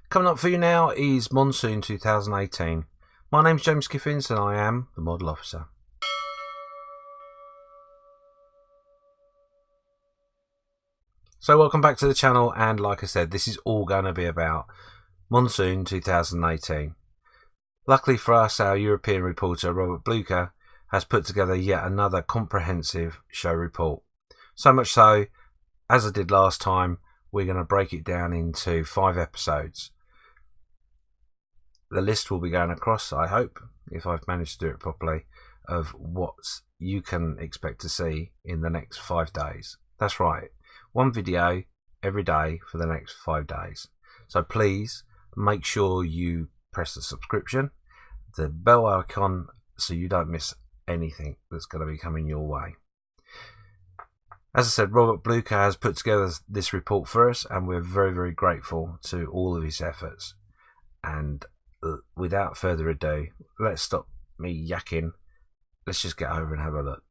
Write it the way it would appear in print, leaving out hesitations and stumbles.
Coming up for you now is Monsoon 2018. My name's James Kiffins and I am the Model Officer. So welcome back to the channel, and like I said, this is all going to be about Monsoon 2018. Luckily for us, our European reporter Robert Blokker has put together yet another comprehensive show report. So much so, as I did last time, we're going to break it down into 5 episodes. The list will be going across, I hope, if I've managed to do it properly, of what you can expect to see in the next 5 days. That's right, 1 video every day for the next 5 days. So please make sure you press the subscription, the bell icon, so you don't miss anything that's going to be coming your way. As I said, Robert Blokker has put together this report for us, and we're very, very grateful to all of his efforts. And without further ado, let's stop me yakking. Let's just get over and have a look.